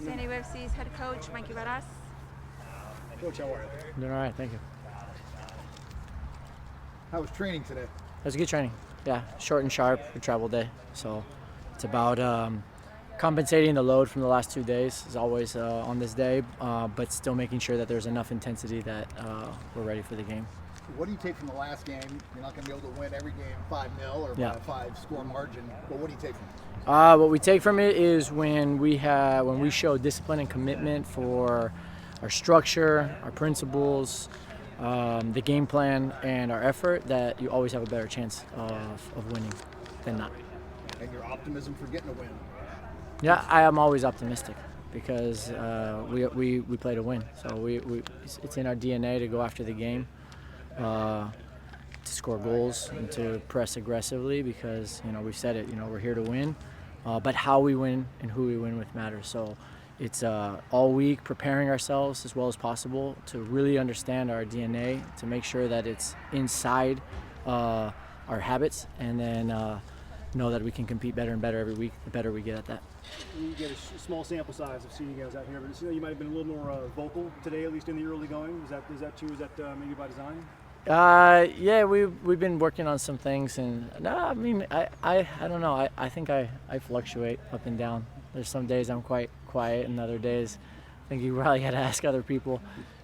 San Diego FC's head coach, Mikey Varas. Coach, how are you? Doing all right, thank you. How was training today? It was a good training. Yeah, short and sharp, a travel day. So it's about compensating the load from the last 2 days, as always on this day, but still making sure that there's enough intensity that we're ready for the game. What do you take from the last game? You're not going to be able to win every game 5-0 or by a 5-score margin, but what do you take from it? What we take from it is when we show discipline and commitment for our structure, our principles, the game plan, and our effort, that you always have a better chance of winning than not. And your optimism for getting a win? Yeah, I am always optimistic because we play to win. So it's in our DNA to go after the game, to score goals and to press aggressively because, we've said it, we're here to win. But how we win and who we win with matters. So it's all week preparing ourselves as well as possible to really understand our DNA, to make sure that it's inside our habits, and then know that we can compete better and better every week, the better we get at that. You get a small sample size of seeing you guys out here, but you might have been a little more vocal today, at least in the early going. Is that true? Is that maybe by design? Yeah, we've been working on some things, and I don't know. I think I fluctuate up and down. There's some days I'm quite quiet, and other days I think you probably got to ask other people.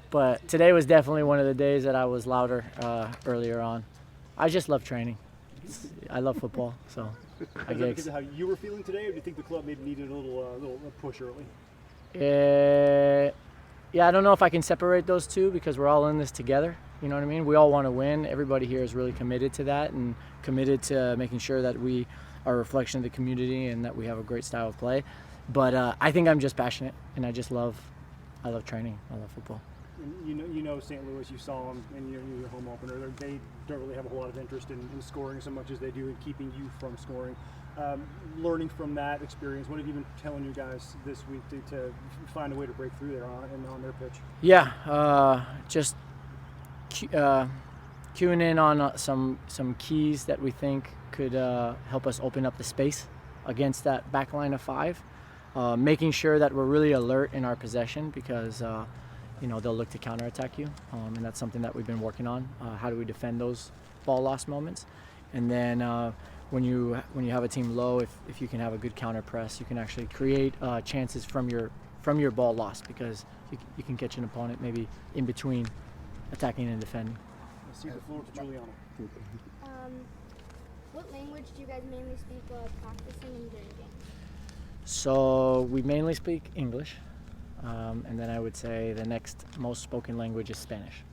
But today was definitely one of the days that I was louder earlier on. I just love training. I love football, so I guess. Because of how you were feeling today, or do you think the club maybe needed a little push early? Yeah, I don't know if I can separate those two because we're all in this together. You know what I mean? We all want to win. Everybody here is really committed to that and committed to making sure that we are a reflection of the community and that we have a great style of play. But I think I'm just passionate, and I love training. I love football. And you know St. Louis, you saw them in your home opener. They don't really have a whole lot of interest in scoring so much as they do in keeping you from scoring. Learning from that experience, what have you been telling you guys this week to find a way to break through there on their pitch? Yeah, just cueing in on some keys that we think could help us open up the space against that back line of five. Making sure that we're really alert in our possession because they'll look to counterattack you, and that's something that we've been working on. How do we defend those ball loss moments? And then when you have a team low, if you can have a good counter press, you can actually create chances from your ball loss because you can catch an opponent maybe in between attacking and defending. I'll see the floor to Juliana. What language do you guys mainly speak while practicing and during games? So we mainly speak English, and then I would say the next most spoken language is Spanish.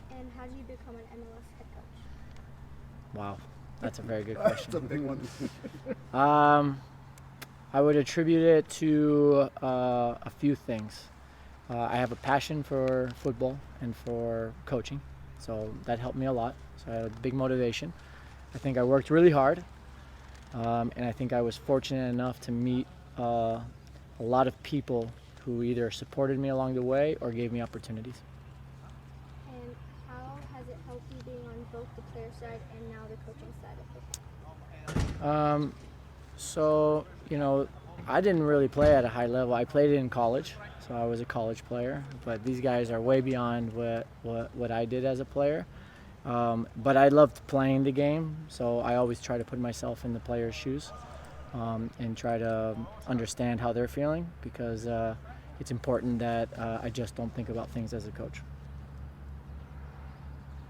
And how did you become an MLS head coach? Wow, that's a very good question. That's a big one. I would attribute it to a few things. I have a passion for football and for coaching, so that helped me a lot. So I had a big motivation. I think I worked really hard, and I think I was fortunate enough to meet a lot of people who either supported me along the way or gave me opportunities. And how has it helped you being on both the player side and now the coaching side of football? So, I didn't really play at a high level. I played in college, so I was a college player. But these guys are way beyond what I did as a player. But I loved playing the game, so I always try to put myself in the player's shoes and try to understand how they're feeling because it's important that I just don't think about things as a coach.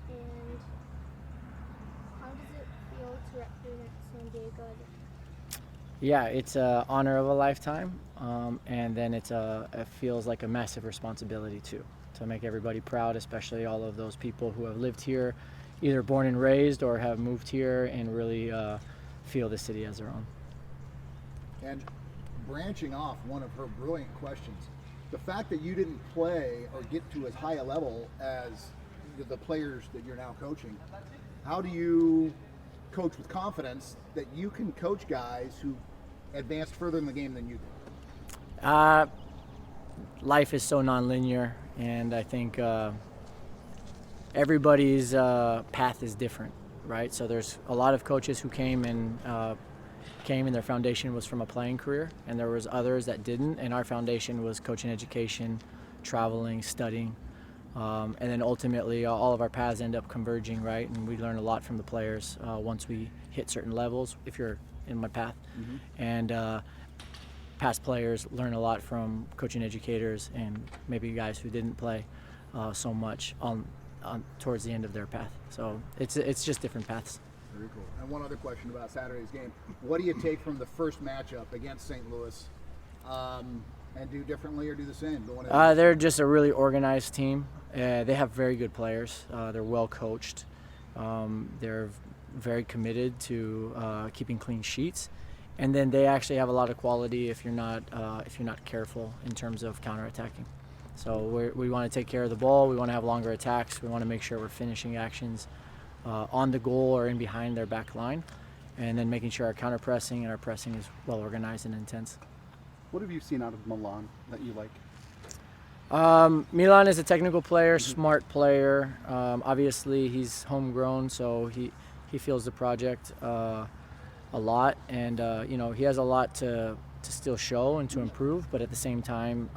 And how does it feel to represent San Diego? Yeah, it's an honor of a lifetime, and then it feels like a massive responsibility too, to make everybody proud, especially all of those people who have lived here, either born and raised or have moved here and really feel the city as their own. And branching off one of her brilliant questions, the fact that you didn't play or get to as high a level as the players that you're now coaching, how do you coach with confidence that you can coach guys who advanced further in the game than you did? Life is so nonlinear, and I think everybody's path is different, right? So there's a lot of coaches who came and came and their foundation was from a playing career, and there was others that didn't, and our foundation was coaching, education, traveling, studying, and then ultimately all of our paths end up converging, right? And we learn a lot from the players once we hit certain levels, if you're in my path. And past players learn a lot from coaching educators and maybe guys who didn't play so much on towards the end of their path. So it's just different paths. Very cool. And one other question about Saturday's game. What do you take from the first matchup against St. Louis and do differently or do the same? They're just a really organized team. They have very good players. They're well coached. They're very committed to keeping clean sheets. And then they actually have a lot of quality if you're not careful in terms of counterattacking. So we want to take care of the ball. We want to have longer attacks. We want to make sure we're finishing actions on the goal or in behind their back line, and then making sure our counter pressing and our pressing is well organized and intense. What have you seen out of Milan that you like? Milan is a technical player, smart player. Obviously, he's homegrown, so he feels the project a lot, and he has a lot to still show and to improve. But at the same time,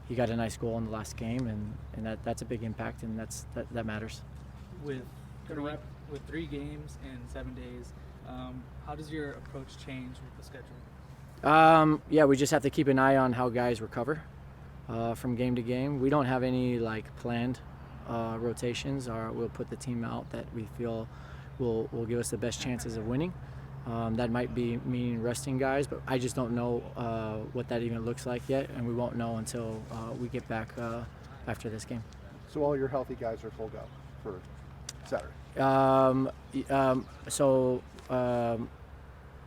he got a nice goal in the last game, and that's a big impact, and that matters. With 3 games in 7 days, how does your approach change with the schedule? We just have to keep an eye on how guys recover from game to game. We don't have any planned rotations, or we'll put the team out that we feel will give us the best chances of winning. That might be meaning resting guys, but I just don't know what that even looks like yet, and we won't know until we get back after this game. So all your healthy guys are full go for Saturday?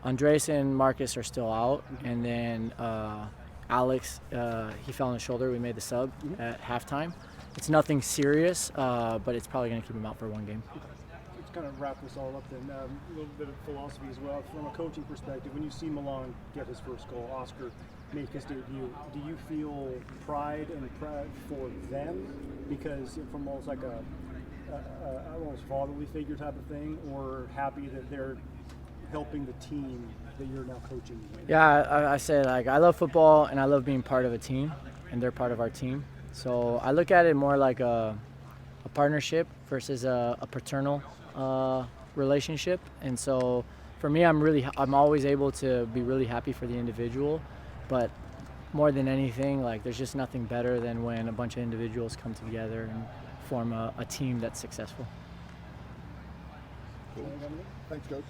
Andres and Marcus are still out, and then Alex, he fell on his shoulder. We made the sub at halftime. It's nothing serious, but it's probably going to keep him out for 1 game. Let's kind of wrap this all up then. A little bit of philosophy as well. From a coaching perspective, when you see Milan get his first goal, Oscar make his debut, do you feel pride for them? Because from almost like a almost fatherly figure type of thing, or happy that they're helping the team that you're now coaching? Yeah, I said I love football and I love being part of a team, and they're part of our team. So I look at it more like a partnership versus a paternal relationship. And so for me, I'm always able to be really happy for the individual, but more than anything, there's just nothing better than when a bunch of individuals come together and form a team that's successful. Cool. Thanks, Coach.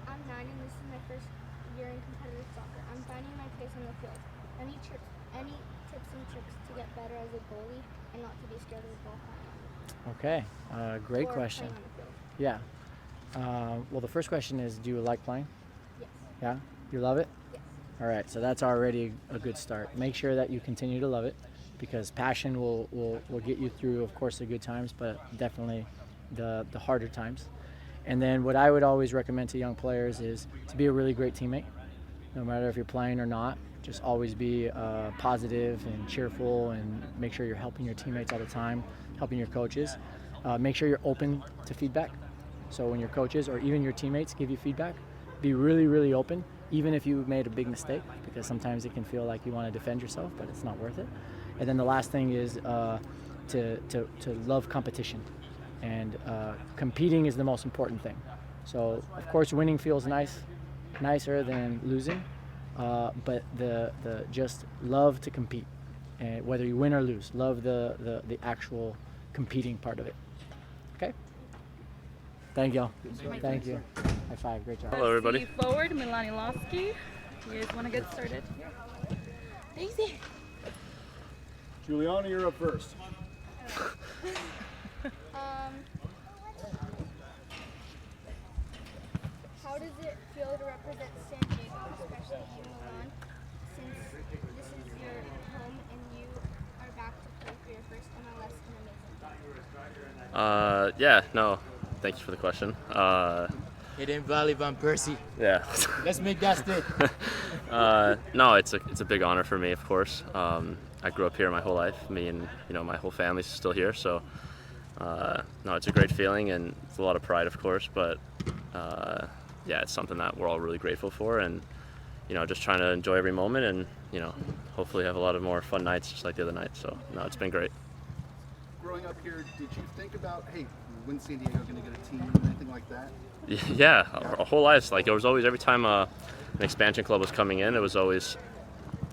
I'm 9 and this is my first year in competitive soccer. I'm finding my place on the field. Any tips and tricks to get better as a goalie and not to be scared of the ball flying out? Okay, great question. Playing on the field. Yeah. Well, the first question is, do you like playing? Yes. Yeah? You love it? Yes. All right, so that's already a good start. Make sure that you continue to love it, because passion will get you through, of course, the good times, but definitely the harder times. And then what I would always recommend to young players is to be a really great teammate, no matter if you're playing or not. Just always be positive and cheerful, and make sure you're helping your teammates all the time, helping your coaches. Make sure you're open to feedback. So when your coaches or even your teammates give you feedback, be really, really open, even if you made a big mistake, because sometimes it can feel like you want to defend yourself, but it's not worth it. And then the last thing is to love competition, and competing is the most important thing. So of course winning feels nicer than losing, but the just love to compete, and whether you win or lose, love the actual competing part of it. Okay. Thank y'all. Thank you. High five. Great job. Hello, everybody. Forward, Milan, Iloski. You guys want to get started? Easy. Juliana, you're up first. How does it feel to represent San Diego, especially in Milan, since this is your home and you are back to play for your first MLS in amazing? Thank you for the question. Hidden Valley Van Persie. Yeah. Let's make that stick. No, it's a big honor for me, of course. I grew up here my whole life. Me and my whole family's still here, so no, it's a great feeling, and it's a lot of pride, of course. But yeah, it's something that we're all really grateful for, and just trying to enjoy every moment, and hopefully have a lot of more fun nights just like the other night. So no, it's been great. Growing up here, did you think about, hey, when's San Diego going to get a team, anything like that? Yeah, our whole lives. Like, it was always, every time an expansion club was coming in, it was always,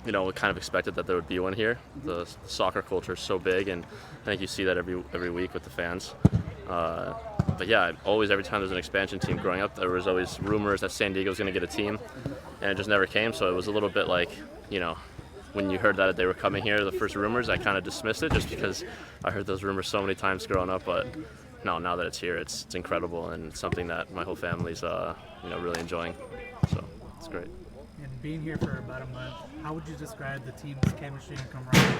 we kind of expected that there would be one here. The soccer culture is so big, and I think you see that every week with the fans. But yeah, always, every time there's an expansion team growing up, there was always rumors that San Diego was going to get a team, and it just never came. So it was a little bit like, when you heard that they were coming here, the first rumors, I kind of dismissed it just because I heard those rumors so many times growing up. But no, now that it's here, it's incredible, and it's something that my whole family's really enjoying. So it's great. And being here for about a month, how would you describe the team's chemistry and camaraderie?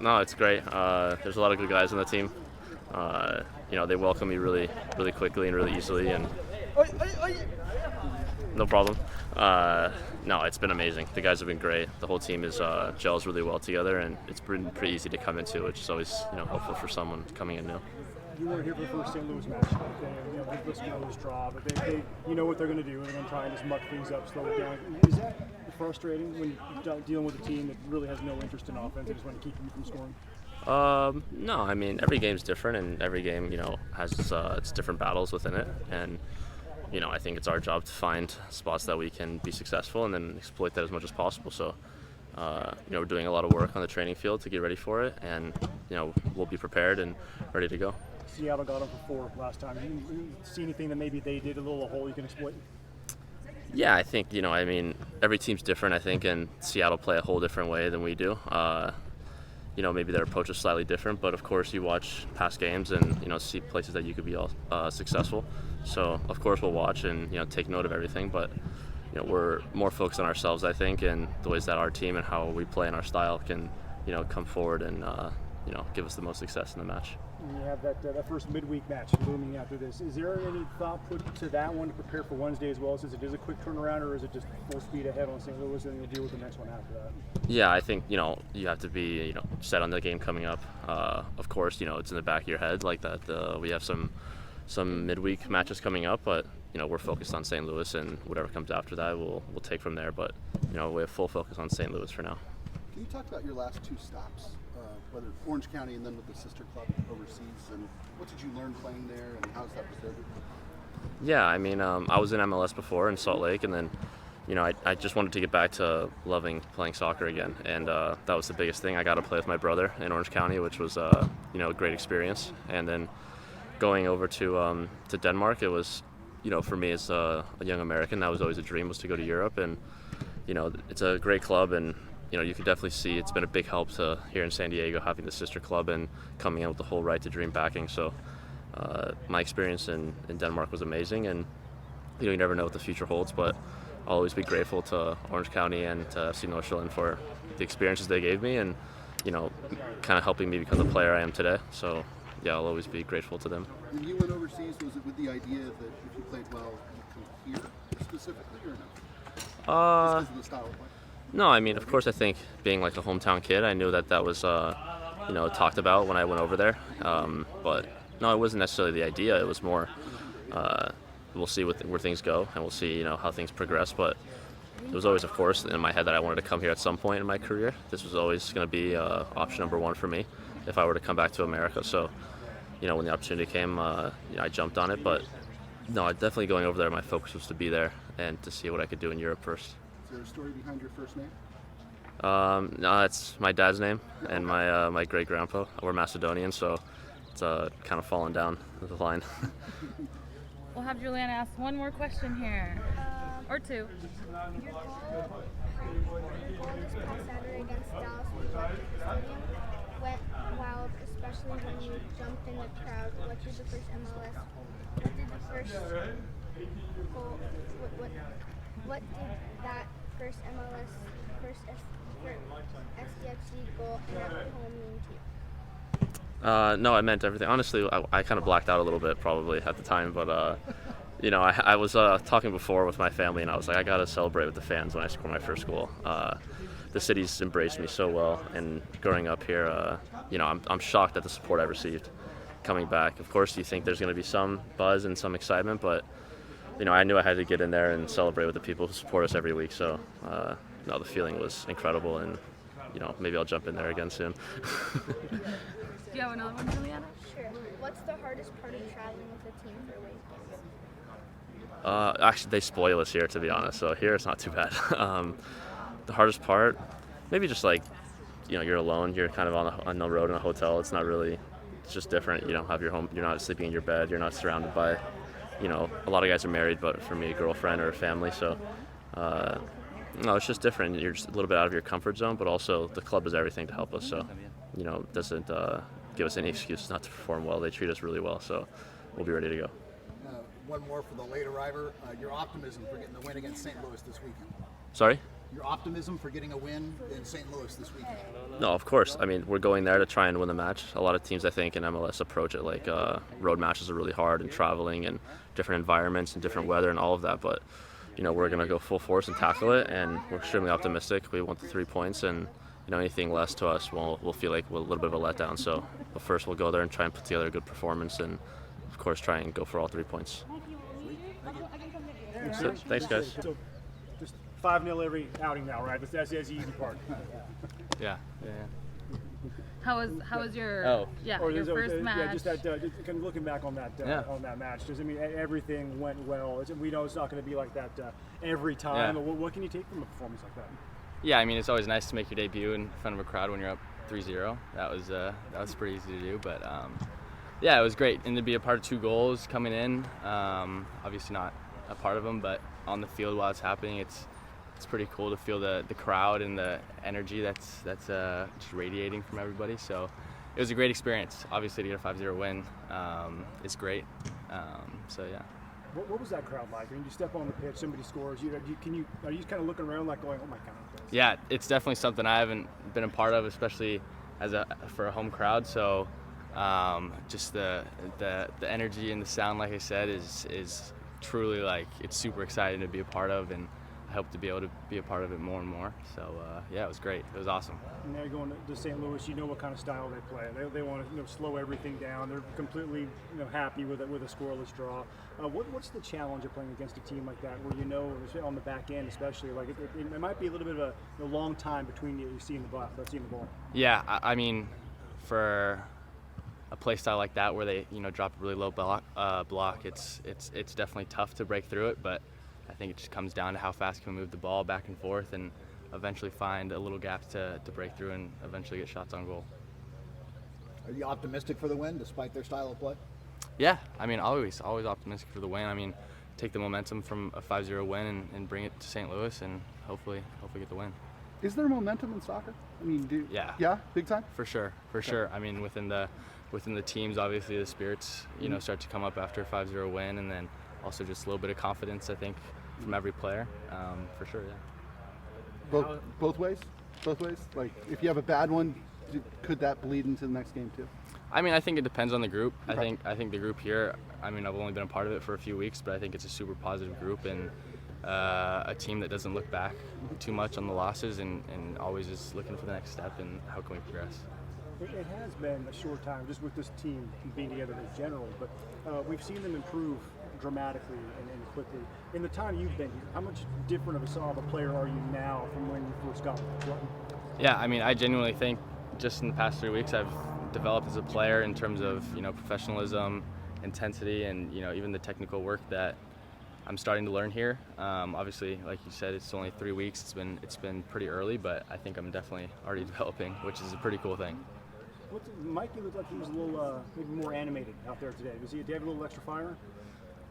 No, it's great. There's a lot of good guys on the team. They welcome me really, really quickly and really easily, and no problem. No, it's been amazing. The guys have been great. The whole team gels really well together, and it's been pretty easy to come into, which is always helpful for someone coming in new. You weren't here for the first St. Louis match. This Louis draw, but they what they're going to do. They're going to try and just muck things up, slow it down. Is that frustrating when you're dealing with a team that really has no interest in offense? They just want to keep you from scoring? No, I mean, every game's different, and every game, has its different battles within it, and I think it's our job to find spots that we can be successful and then exploit that as much as possible. So, we're doing a lot of work on the training field to get ready for it, and we'll be prepared and ready to go. Seattle got them for 4 last time. You see anything that maybe they did a little hole you can exploit? Yeah, I think every team's different. I think, and Seattle play a whole different way than we do. Maybe their approach is slightly different, but of course you watch past games and see places that you could be successful. So of course we'll watch and take note of everything, but we're more focused on ourselves, I think, and the ways that our team and how we play and our style can come forward and give us the most success in the match. And you have that first midweek match looming after this. Is there any thought put to that one to prepare for Wednesday as well? Since it is a quick turnaround, or is it just full speed ahead on St. Louis and you'll deal with the next one after that? Yeah, I think you have to be set on the game coming up. Of course, it's in the back of your head like that. We have some midweek matches coming up, but we're focused on St. Louis, and whatever comes after that, we'll take from there. But we have full focus on St. Louis for now. Can you talk about your last 2 stops, whether Orange County and then with the sister club overseas, and what did you learn playing there, and how's that prepared you? Yeah, I mean, I was in MLS before in Salt Lake, and then I just wanted to get back to loving playing soccer again, and that was the biggest thing. I got to play with my brother in Orange County, which was a great experience, and then going over to Denmark, it was for me as a young American, that was always a dream, was to go to Europe, and it's a great club, and you can definitely see it's been a big help to here in San Diego having the sister club and coming in with the whole Right to Dream backing. So my experience in Denmark was amazing, and you never know what the future holds, but I'll always be grateful to Orange County and to FC Nordsjælland for the experiences they gave me, and kind of helping me become the player I am today. So yeah, I'll always be grateful to them. When you went overseas, was it with the idea that if you played well, you come here specifically, or no? Just because of the style of play? No, I mean, of course, I think being like a hometown kid, I knew that was, talked about when I went over there. But no, it wasn't necessarily the idea. It was more, we'll see where things go, and we'll see, how things progress. But it was always, of course, in my head that I wanted to come here at some point in my career. This was always going to be option number 1 for me if I were to come back to America. So, when the opportunity came, I jumped on it. But no, definitely going over there, my focus was to be there and to see what I could do in Europe first. Is there a story behind your first name? No, it's my dad's name and my great grandpa. We're Macedonian, so it's kind of fallen down the line. We'll have Juliana ask one more question here, or 2. Your goal this past Saturday against Dallas Stadium went wild, especially when you jumped in the crowd. What did the first MLS? What did the first goal? What did that first MLS, first SDFC goal and at home mean to you? No, I meant everything. Honestly, I kind of blacked out a little bit probably at the time, but I was talking before with my family, and I was like, I gotta celebrate with the fans when I score my first goal. The city's embraced me so well, and growing up here, I'm shocked at the support I've received coming back. Of course, you think there's going to be some buzz and some excitement, but I knew I had to get in there and celebrate with the people who support us every week. So, no, the feeling was incredible, and maybe I'll jump in there again soon. Do you have another one, Juliana? Sure. What's the hardest part of traveling with the team for away games? Actually, they spoil us here, to be honest. So here it's not too bad. The hardest part, maybe just like, you're alone. You're kind of on the road in a hotel. It's not really. It's just different. You don't have your home. You're not sleeping in your bed. You're not surrounded by, a lot of guys are married, but for me, a girlfriend or a family. So, no, it's just different. You're just a little bit out of your comfort zone, but also the club does everything to help us. So, it doesn't give us any excuse not to perform well. They treat us really well. So, we'll be ready to go. One more for the late arriver. Your optimism for getting the win against St. Louis this weekend. Sorry? Your optimism for getting a win in St. Louis this weekend. No, of course. I mean, we're going there to try and win the match. A lot of teams, I think, in MLS approach it like road matches are really hard and traveling and different environments and different weather and all of that. But, we're going to go full force and tackle it, and we're extremely optimistic. We want the 3 points, and, anything less to us, we'll feel like a little bit of a letdown. So, but first we'll go there and try and put together a good performance and, of course, try and go for all 3 points. Thanks, guys. So just 5-0 every outing now, right? That's the easy part. Yeah. How was your Oh. your first match? Yeah, just that. Just kind of looking back on that match. Just, everything went well. We know it's not going to be like that every time. Yeah. But what can you take from a performance like that? Yeah, it's always nice to make your debut in front of a crowd when you're up 3-0. That was pretty easy to do, but yeah, it was great. And to be a part of 2 goals coming in, obviously not a part of them, but on the field while it's happening, it's pretty cool to feel the crowd and the energy that's just radiating from everybody. So it was a great experience. Obviously, to get a 5-0 win is great. So yeah. What was that crowd like? I mean, you step on the pitch, somebody scores. Are you just kind of looking around like going, oh my God? Yeah, it's definitely something I haven't been a part of, especially for a home crowd. So just the energy and the sound, like I said, is truly it's super exciting to be a part of, and I hope to be able to be a part of it more and more. So yeah, it was great. It was awesome. And now you're going to St. Louis. You know what kind of style they play. They want to slow everything down. They're completely happy with a scoreless draw. What's the challenge of playing against a team like that, where on the back end especially, it might be a little bit of a long time between you seeing the ball. Yeah, I mean, for a play style like that where they drop a really low block, it's definitely tough to break through it, but I think it just comes down to how fast can we move the ball back and forth and eventually find a little gaps to break through and eventually get shots on goal. Are you optimistic for the win despite their style of play? Yeah, always optimistic for the win. Take the momentum from a 5-0 win and bring it to St. Louis and hopefully get the win. Is there momentum in soccer? Yeah, big time. For sure. Within the teams, obviously the spirits, start to come up after a 5-0 win, and then also just a little bit of confidence, I think, from every player, for sure. Yeah. Both ways. Like, if you have a bad one, could that bleed into the next game too? I think it depends on the group. Okay. I think the group here. I've only been a part of it for a few weeks, but I think it's a super positive group and a team that doesn't look back too much on the losses and always is looking for the next step and how can we progress. It has been a short time just with this team being together in general, but we've seen them improve dramatically and quickly. In the time you've been here, how much different of a player are you now from when you first got here? Yeah, I genuinely think just in the past 3 weeks I've developed as a player in terms of professionalism, intensity, and even the technical work that I'm starting to learn here. Obviously, like you said, it's only 3 weeks. It's been pretty early, but I think I'm definitely already developing, which is a pretty cool thing. Mikey looked like he was a little maybe more animated out there today. Do you have a little extra fire?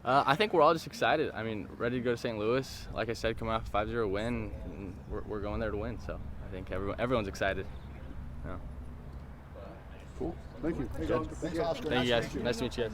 I think we're all just excited. Ready to go to St. Louis. Like I said, coming off a 5-0 win, and we're going there to win. So I think everyone's excited. Yeah. Cool. Thank you. Thanks, Oscar. Thank you guys. Nice to meet you guys.